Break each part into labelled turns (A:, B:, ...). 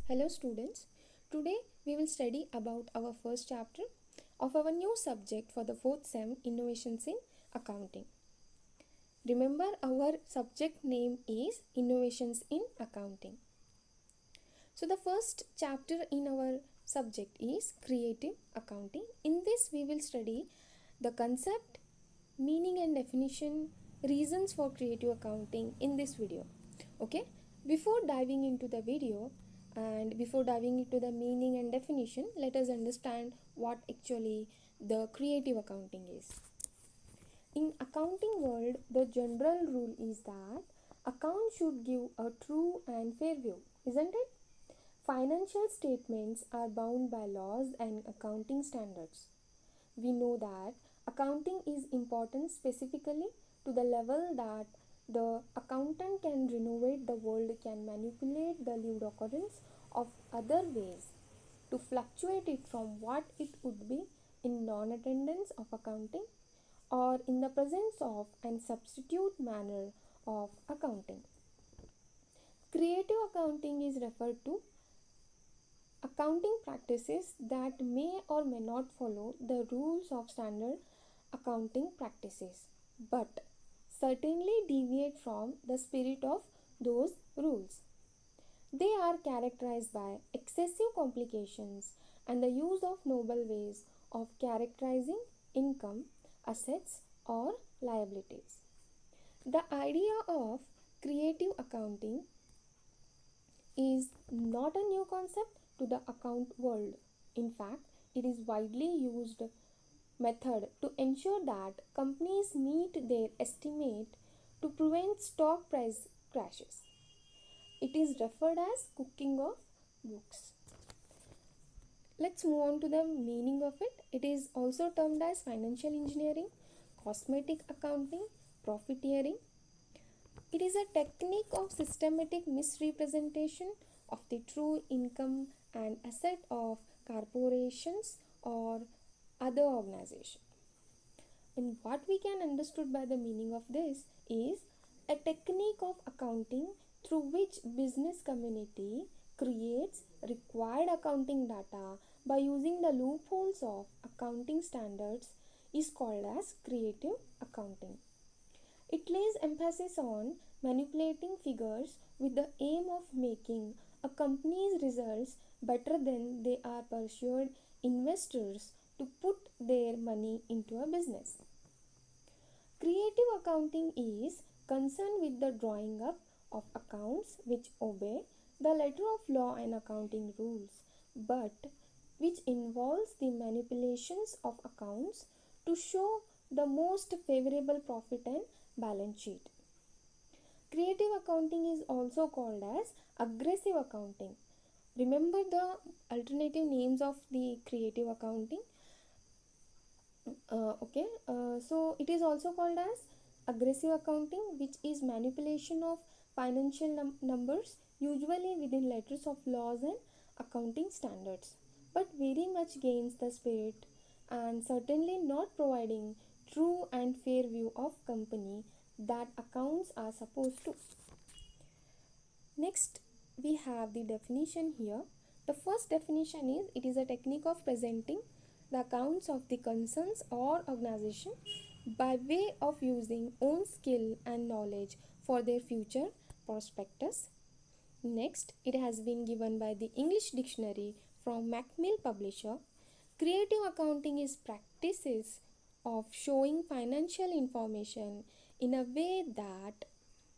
A: Hello students, today we will study about our first chapter of our new subject for the 4th sem Innovations in Accounting. Remember our subject name is Innovations in Accounting. So the first chapter in our subject is Creative Accounting. In this we will study the concept, meaning and definition, reasons for creative accounting in this video. Okay, before diving into the video and before diving into the meaning and definition, let us understand what actually the creative accounting is. In accounting world, the general rule is that account should give a true and fair view, isn't it? Financial statements are bound by laws and accounting standards. We know that accounting is important specifically to the level that the accountant can renovate the world, can manipulate the lived occurrence of other ways to fluctuate it from what it would be in non-attendance of accounting or in the presence of and substitute manner of accounting. Creative accounting is referred to accounting practices that may or may not follow the rules of standard accounting practices, but certainly deviate from the spirit of those rules. They are characterized by excessive complications and the use of noble ways of characterizing income, assets, or liabilities. The idea of creative accounting is not a new concept to the account world. In fact, it is widely used method to ensure that companies meet their estimate to prevent stock price crashes. It is referred as cooking of books. Let's move on to the meaning of it. It is also termed as financial engineering, cosmetic accounting, profiteering. It is a technique of systematic misrepresentation of the true income and asset of corporations or other organizations. And what we can understood by the meaning of this is a technique of accounting through which business community creates required accounting data by using the loopholes of accounting standards is called as creative accounting. It lays emphasis on manipulating figures with the aim of making a company's results better than they are persuade investors to put their money into a business. Creative accounting is concerned with the drawing up of accounts which obey the letter of law and accounting rules, but which involves the manipulations of accounts to show the most favorable profit and balance sheet. Creative accounting is also called as aggressive accounting. Remember the alternative names of the creative accounting. So it is also called as aggressive accounting, which is manipulation of financial numbers, usually within letters of laws and accounting standards, but very much gains the spirit and certainly not providing true and fair view of company that accounts are supposed to. Next, we have the definition here. The first definition is it is a technique of presenting the accounts of the concerns or organization by way of using own skill and knowledge for their future prospectus. Next, it has been given by the English Dictionary from Macmill Publisher. Creative accounting is practices of showing financial information in a way that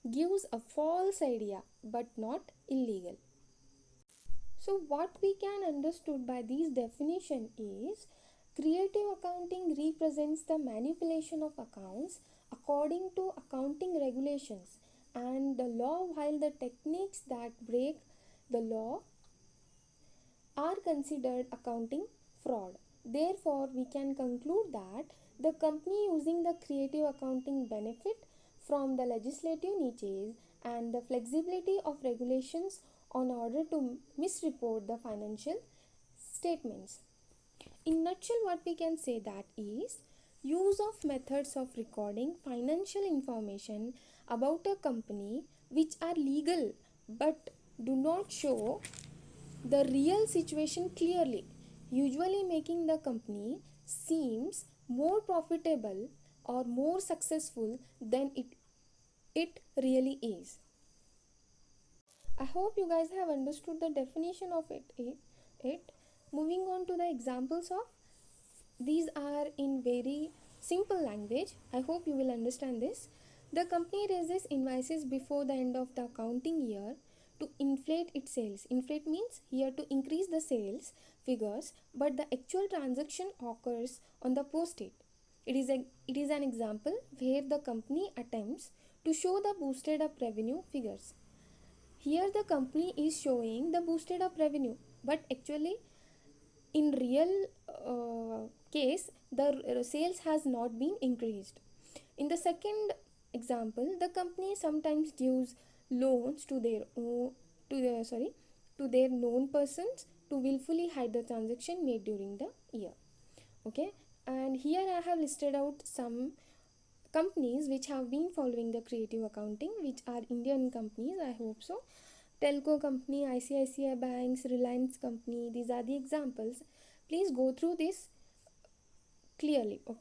A: gives a false idea but not illegal. So what we can understood by this definition is creative accounting represents the manipulation of accounts according to accounting regulations and the law, while the techniques that break the law are considered accounting fraud. Therefore, we can conclude that the company using the creative accounting benefit from the legislative niches and the flexibility of regulations on order to misreport the financial statements. In nutshell, what we can say that is use of methods of recording financial information about a company which are legal but do not show the real situation clearly, usually making the company seems more profitable or more successful than it really is. I hope you guys have understood the definition of it. Moving on to the examples of these are in very simple language. I hope you will understand this. The company raises invoices before the end of the accounting year to inflate its sales. Inflate means here to increase the sales figures, but the actual transaction occurs on the post date. It is an example where the company attempts to show the boosted up revenue figures. Here the company is showing the boosted up revenue, but actually in real case the sales has not been increased. In the second example, the company sometimes gives loans to their own, to their known persons to willfully hide the transaction made during the year. Okay, and here I have listed out some companies which have been following the creative accounting, which are Indian companies, I hope so. Telco company, ICICI banks, Reliance company, these are the examples. Please go through this clearly. Okay.